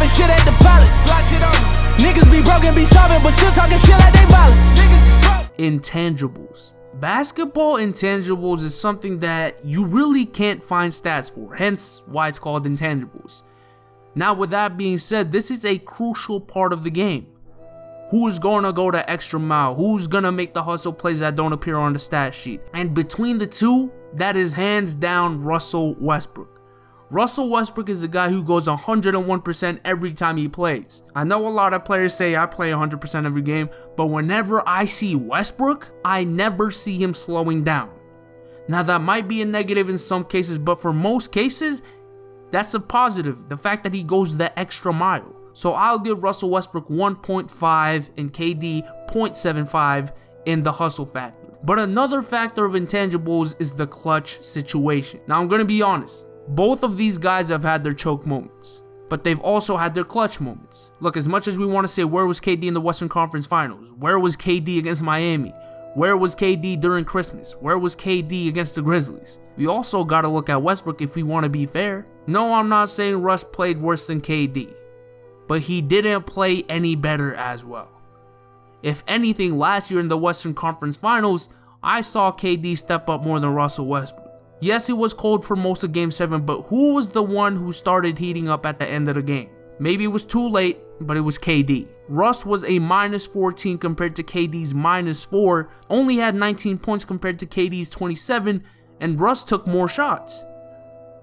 throwing shit at the pilot. Niggas be broken, be sobbing, but still talking shit like they violent. Intangibles. Basketball intangibles is something that you really can't find stats for, hence why it's called intangibles. Now with that being said, this is a crucial part of the game. Who is going to go the extra mile? Who's going to make the hustle plays that don't appear on the stat sheet? And between the two, that is hands down Russell Westbrook. Russell Westbrook is a guy who goes 101% every time he plays. I know a lot of players say I play 100% every game, but whenever I see Westbrook, I never see him slowing down. Now that might be a negative in some cases, but for most cases, that's a positive. The fact that he goes the extra mile. So I'll give Russell Westbrook 1.5 and KD 0.75 in the hustle factor. But another factor of intangibles is the clutch situation. Now I'm going to be honest. Both of these guys have had their choke moments, but they've also had their clutch moments. Look, as much as we want to say where was KD in the Western Conference Finals, where was KD against Miami, where was KD during Christmas, where was KD against the Grizzlies, we also got to look at Westbrook if we want to be fair. No, I'm not saying Russ played worse than KD, but he didn't play any better as well. If anything, last year in the Western Conference Finals, I saw KD step up more than Russell Westbrook. Yes, it was cold for most of Game 7, but who was the one who started heating up at the end of the game? Maybe it was too late, but it was KD. Russ was a -14 compared to KD's -4, only had 19 points compared to KD's 27, and Russ took more shots.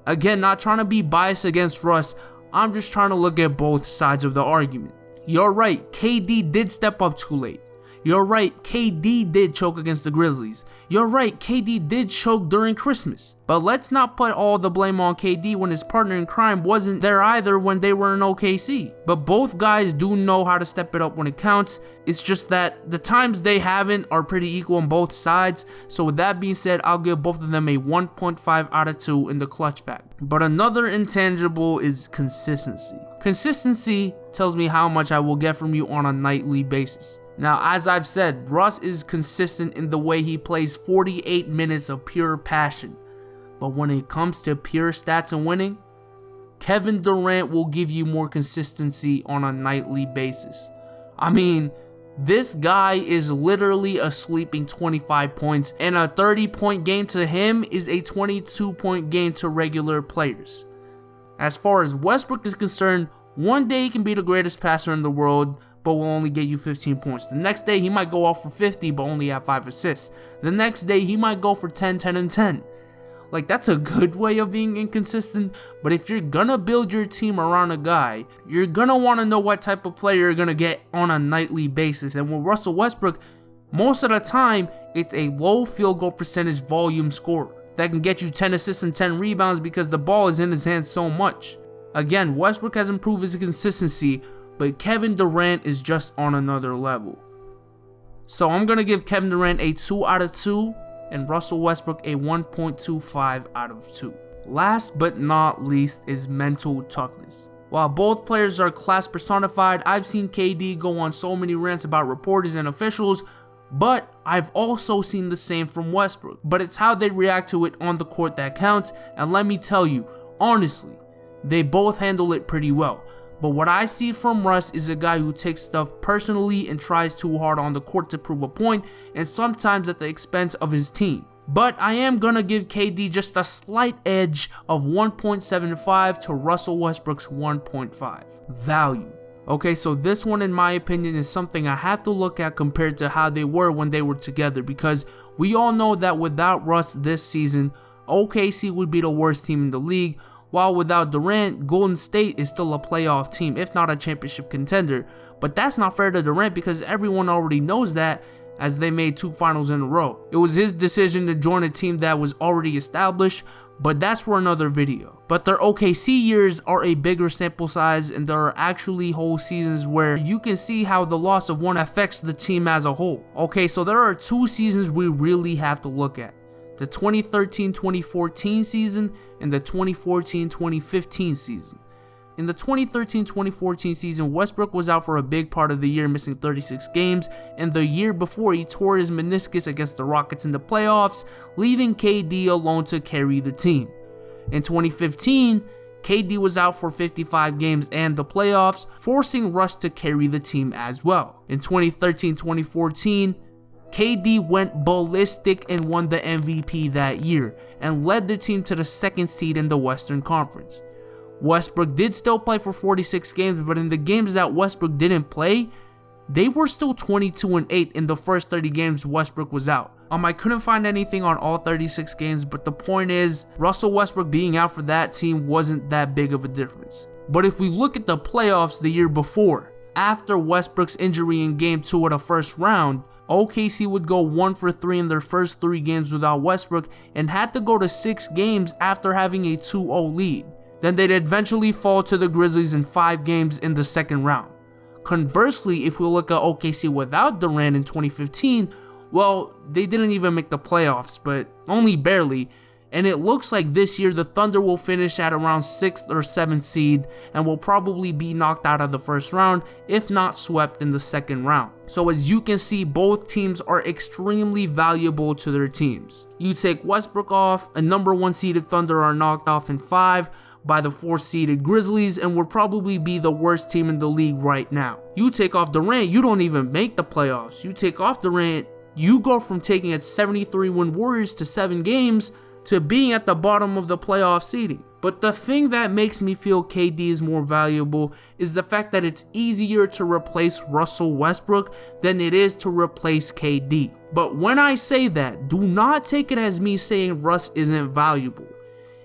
Again, not trying to be biased against Russ, I'm just trying to look at both sides of the argument. You're right, KD did step up too late. You're right, KD did choke against the Grizzlies. You're right, KD did choke during Christmas. But let's not put all the blame on KD when his partner in crime wasn't there either when they were in OKC. But both guys do know how to step it up when it counts. It's just that the times they haven't are pretty equal on both sides. So with that being said, I'll give both of them a 1.5 out of 2 in the clutch factor. But another intangible is consistency. Consistency tells me how much I will get from you on a nightly basis. Now, as I've said, Russ is consistent in the way he plays 48 minutes of pure passion. But when it comes to pure stats and winning, Kevin Durant will give you more consistency on a nightly basis. I mean, this guy is literally a sleeping 25 points, and a 30-point game to him is a 22-point game to regular players. As far as Westbrook is concerned, one day he can be the greatest passer in the world, but will only get you 15 points. The next day, he might go off for 50, but only have 5 assists. The next day, he might go for 10, 10, and 10. Like, that's a good way of being inconsistent, but if you're gonna build your team around a guy, you're gonna want to know what type of player you're gonna get on a nightly basis. And with Russell Westbrook, most of the time, it's a low field goal percentage volume scorer that can get you 10 assists and 10 rebounds because the ball is in his hands so much. Again, Westbrook has improved his consistency, but Kevin Durant is just on another level. So I'm going to give Kevin Durant a 2 out of 2 and Russell Westbrook a 1.25 out of 2. Last but not least is mental toughness. While both players are class personified, I've seen KD go on so many rants about reporters and officials, but I've also seen the same from Westbrook. But it's how they react to it on the court that counts, and let me tell you, honestly, they both handle it pretty well. But what I see from Russ is a guy who takes stuff personally and tries too hard on the court to prove a point, and sometimes at the expense of his team. But I am gonna give KD just a slight edge of 1.75 to Russell Westbrook's 1.5. Value. Okay, so this one in my opinion is something I have to look at compared to how they were when they were together, because we all know that without Russ this season, OKC would be the worst team in the league, while without Durant, Golden State is still a playoff team, if not a championship contender. But that's not fair to Durant because everyone already knows that, as they made 2 finals in a row. It was his decision to join a team that was already established, but that's for another video. But their OKC years are a bigger sample size, and there are actually whole seasons where you can see how the loss of one affects the team as a whole. Okay, so there are 2 seasons we really have to look at. The 2013-2014 season and the 2014-2015 season. In the 2013-2014 season, Westbrook was out for a big part of the year, missing 36 games, and the year before he tore his meniscus against the Rockets in the playoffs, leaving KD alone to carry the team. In 2015, KD was out for 55 games and the playoffs, forcing Russ to carry the team as well. In 2013-2014, KD went ballistic and won the MVP that year and led the team to the 2nd seed in the Western Conference. Westbrook did still play for 46 games, but in the games that Westbrook didn't play, they were still 22-8 in the first 30 games Westbrook was out. I couldn't find anything on all 36 games, but the point is, Russell Westbrook being out for that team wasn't that big of a difference. But if we look at the playoffs the year before, after Westbrook's injury in Game 2 of the first round, OKC would go 1 for 3 in their first 3 games without Westbrook and had to go to 6 games after having a 2-0 lead. Then they'd eventually fall to the Grizzlies in 5 games in the second round. Conversely, if we look at OKC without Durant in 2015, well, they didn't even make the playoffs, but only barely, and it looks like this year the Thunder will finish at around 6th or 7th seed and will probably be knocked out of the first round, if not swept in the second round. So as you can see, both teams are extremely valuable to their teams. You take Westbrook off, a number 1 seeded Thunder are knocked off in 5 by the 4th seeded Grizzlies and would probably be the worst team in the league right now. You take off Durant, you don't even make the playoffs. You take off Durant, you go from taking a 73-win Warriors to 7 games to being at the bottom of the playoff seeding. But the thing that makes me feel KD is more valuable is the fact that it's easier to replace Russell Westbrook than it is to replace KD. But when I say that, do not take it as me saying Russ isn't valuable.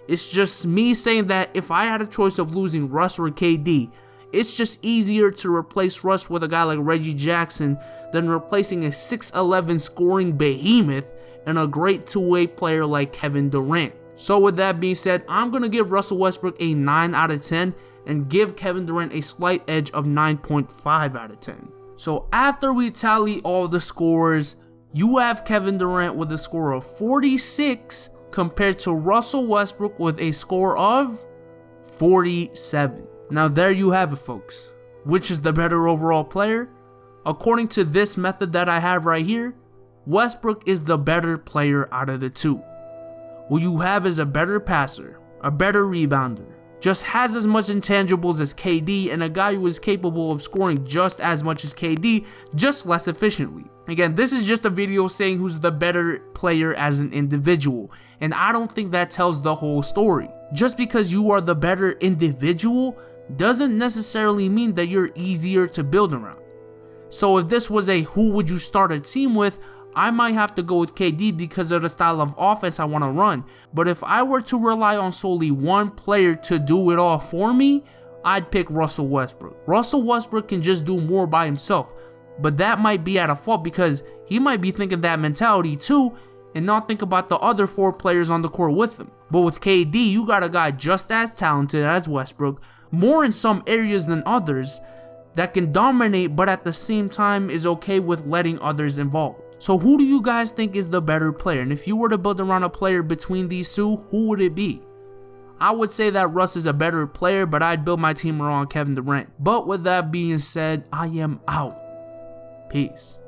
It's just me saying that if I had a choice of losing Russ or KD, it's just easier to replace Russ with a guy like Reggie Jackson than replacing a 6'11" scoring behemoth and a great two-way player like Kevin Durant. So with that being said, I'm going to give Russell Westbrook a 9 out of 10 and give Kevin Durant a slight edge of 9.5 out of 10. So after we tally all the scores, you have Kevin Durant with a score of 46 compared to Russell Westbrook with a score of 47. Now there you have it, folks. Which is the better overall player? According to this method that I have right here, Westbrook is the better player out of the two. What you have is a better passer, a better rebounder, just has as much intangibles as KD, and a guy who is capable of scoring just as much as KD, just less efficiently. Again, this is just a video saying who's the better player as an individual, and I don't think that tells the whole story. Just because you are the better individual doesn't necessarily mean that you're easier to build around. So if this was a who would you start a team with, I might have to go with KD because of the style of offense I want to run. But if I were to rely on solely one player to do it all for me, I'd pick Russell Westbrook. Russell Westbrook can just do more by himself, but that might be at a fault because he might be thinking that mentality too and not think about the other 4 players on the court with him. But with KD, you got a guy just as talented as Westbrook, more in some areas than others, that can dominate but at the same time is okay with letting others involved. So who do you guys think is the better player? And if you were to build around a player between these two, who would it be? I would say that Russ is a better player, but I'd build my team around Kevin Durant. But with that being said, I am out. Peace.